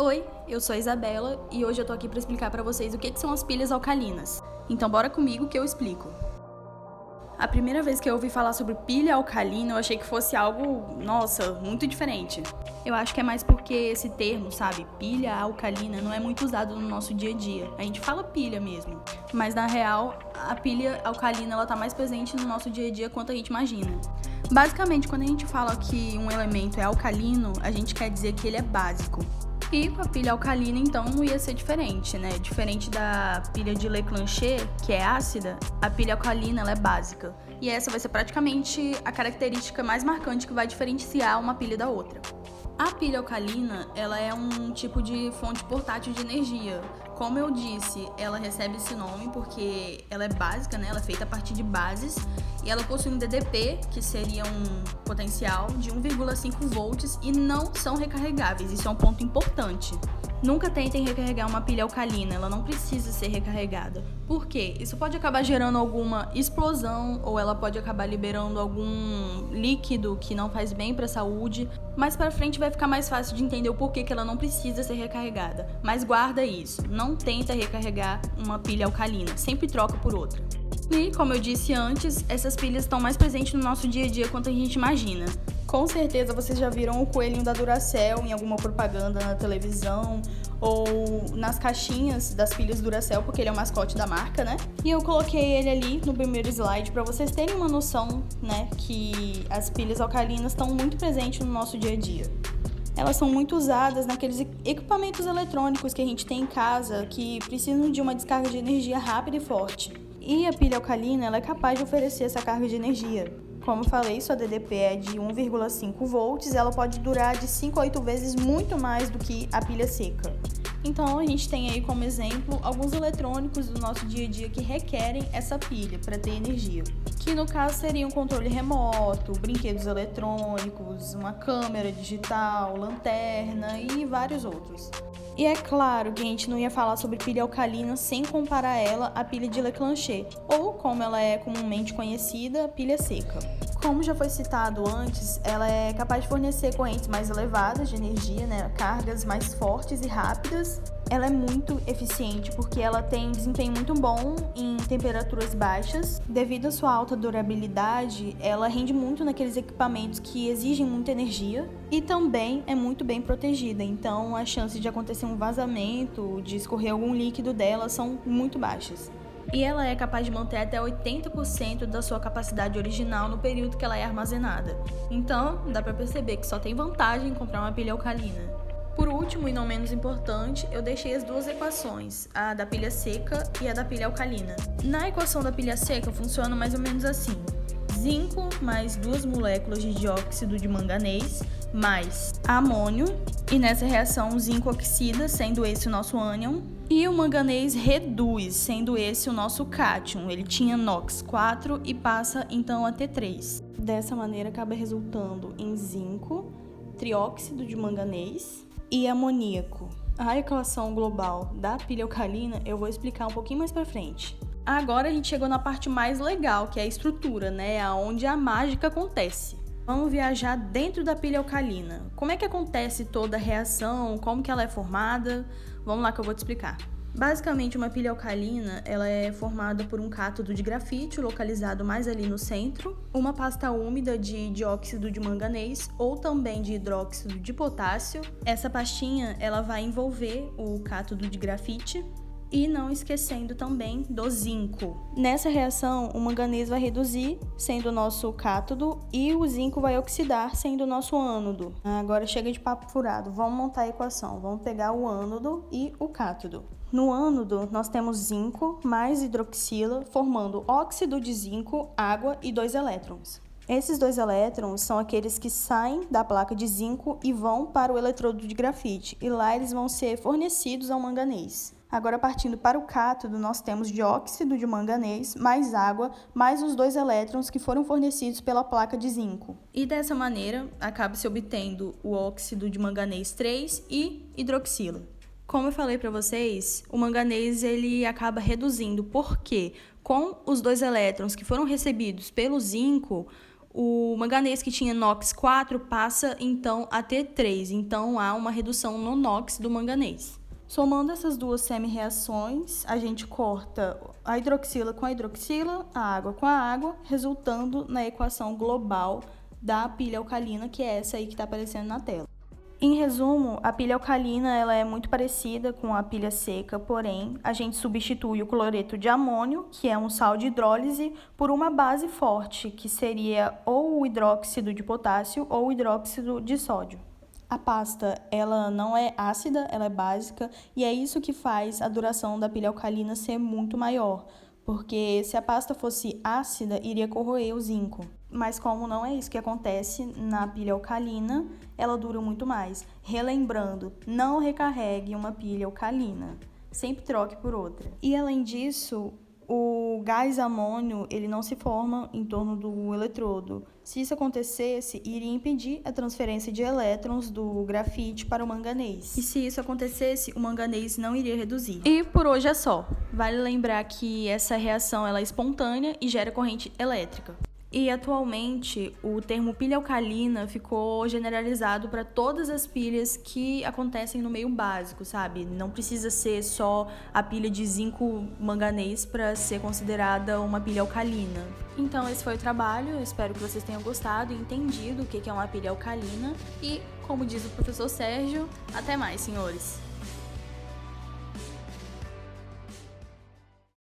Oi, eu sou a Isabela e hoje eu tô aqui para explicar para vocês o que são as pilhas alcalinas. Então bora comigo que eu explico. A primeira vez que eu ouvi falar sobre pilha alcalina, eu achei que fosse algo, nossa, muito diferente. Eu acho que é mais porque esse termo, sabe, pilha alcalina, não é muito usado no nosso dia a dia. A gente fala pilha mesmo, mas na real, a pilha alcalina ela tá mais presente no nosso dia a dia quanto a gente imagina. Basicamente, quando a gente fala que um elemento é alcalino, a gente quer dizer que ele é básico. E com a pilha alcalina, então, não ia ser diferente, né? Diferente da pilha de Leclanché, que é ácida, a pilha alcalina ela é básica. E essa vai ser praticamente a característica mais marcante que vai diferenciar uma pilha da outra. A pilha alcalina, ela é um tipo de fonte portátil de energia. Como eu disse, ela recebe esse nome porque ela é básica, né? Ela é feita a partir de bases e ela possui um DDP, que seria um potencial de 1,5 volts e não são recarregáveis. Isso é um ponto importante. Nunca tentem recarregar uma pilha alcalina, ela não precisa ser recarregada. Por quê? Isso pode acabar gerando alguma explosão ou ela pode acabar liberando algum líquido que não faz bem para a saúde. Mais para frente vai ficar mais fácil de entender o porquê que ela não precisa ser recarregada. Mas guarda isso, não tenta recarregar uma pilha alcalina, sempre troca por outra. E, como eu disse antes, essas pilhas estão mais presentes no nosso dia a dia quanto a gente imagina. Com certeza vocês já viram o coelhinho da Duracell em alguma propaganda na televisão ou nas caixinhas das pilhas Duracell, porque ele é o mascote da marca, né? E eu coloquei ele ali no primeiro slide para vocês terem uma noção, né, que as pilhas alcalinas estão muito presentes no nosso dia a dia. Elas são muito usadas naqueles equipamentos eletrônicos que a gente tem em casa que precisam de uma descarga de energia rápida e forte. E a pilha alcalina ela é capaz de oferecer essa carga de energia. Como eu falei, sua DDP é de 1,5 volts, ela pode durar de 5 a 8 vezes muito mais do que a pilha seca. Então a gente tem aí como exemplo alguns eletrônicos do nosso dia a dia que requerem essa pilha para ter energia. Que no caso seria um controle remoto, brinquedos eletrônicos, uma câmera digital, lanterna e vários outros. E é claro que a gente não ia falar sobre pilha alcalina sem comparar ela à pilha de Leclanché, ou como ela é comumente conhecida, pilha seca. Como já foi citado antes, ela é capaz de fornecer correntes mais elevadas de energia, né? Cargas mais fortes e rápidas. Ela é muito eficiente porque ela tem um desempenho muito bom em temperaturas baixas. Devido à sua alta durabilidade, ela rende muito naqueles equipamentos que exigem muita energia e também é muito bem protegida. Então, as chances de acontecer um vazamento, de escorrer algum líquido dela são muito baixas. E ela é capaz de manter até 80% da sua capacidade original no período que ela é armazenada. Então, dá para perceber que só tem vantagem em comprar uma pilha alcalina. Por último, e não menos importante, eu deixei as duas equações, a da pilha seca e a da pilha alcalina. Na equação da pilha seca funciona mais ou menos assim: zinco mais 2 moléculas de dióxido de manganês mais amônio, e nessa reação o zinco oxida, sendo esse o nosso ânion, e o manganês reduz, sendo esse o nosso cátion. Ele tinha NOx 4 e passa então a T3. Dessa maneira acaba resultando em zinco, trióxido de manganês e amoníaco. A equação global da pilha alcalina eu vou explicar um pouquinho mais pra frente. Agora a gente chegou na parte mais legal, que é a estrutura, né? Aonde a mágica acontece. Vamos viajar dentro da pilha alcalina. Como é que acontece toda a reação? Como que ela é formada? Vamos lá que eu vou te explicar. Basicamente, uma pilha alcalina ela é formada por um cátodo de grafite localizado mais ali no centro, uma pasta úmida de dióxido de manganês ou também de hidróxido de potássio. Essa pastinha ela vai envolver o cátodo de grafite e não esquecendo também do zinco. Nessa reação, o manganês vai reduzir, sendo o nosso cátodo, e o zinco vai oxidar, sendo o nosso ânodo. Agora chega de papo furado, vamos montar a equação. Vamos pegar o ânodo e o cátodo. No ânodo, nós temos zinco mais hidroxila, formando óxido de zinco, água e 2 elétrons. Esses 2 elétrons são aqueles que saem da placa de zinco e vão para o eletrodo de grafite, e lá eles vão ser fornecidos ao manganês. Agora, partindo para o cátodo, nós temos dióxido de manganês, mais água, mais os 2 elétrons que foram fornecidos pela placa de zinco. E dessa maneira, acaba se obtendo o óxido de manganês 3 e hidroxila. Como eu falei para vocês, o manganês ele acaba reduzindo, porque com os 2 elétrons que foram recebidos pelo zinco, o manganês que tinha NOx 4 passa então a ter 3, então há uma redução no NOx do manganês. Somando essas duas semi-reações, a gente corta a hidroxila com a hidroxila, a água com a água, resultando na equação global da pilha alcalina, que é essa aí que está aparecendo na tela. Em resumo, a pilha alcalina ela é muito parecida com a pilha seca, porém, a gente substitui o cloreto de amônio, que é um sal de hidrólise, por uma base forte, que seria ou o hidróxido de potássio ou o hidróxido de sódio. A pasta, ela não é ácida, ela é básica, e é isso que faz a duração da pilha alcalina ser muito maior, porque se a pasta fosse ácida, iria corroer o zinco. Mas como não é isso que acontece na pilha alcalina, ela dura muito mais. Relembrando, não recarregue uma pilha alcalina, sempre troque por outra. E além disso, o gás amônio ele não se forma em torno do eletrodo. Se isso acontecesse, iria impedir a transferência de elétrons do grafite para o manganês. E se isso acontecesse, o manganês não iria reduzir. E por hoje é só. Vale lembrar que essa reação ela é espontânea e gera corrente elétrica. E atualmente o termo pilha alcalina ficou generalizado para todas as pilhas que acontecem no meio básico, sabe? Não precisa ser só a pilha de zinco manganês para ser considerada uma pilha alcalina. Então esse foi o trabalho, eu espero que vocês tenham gostado e entendido o que é uma pilha alcalina. E, como diz o professor Sérgio, até mais, senhores!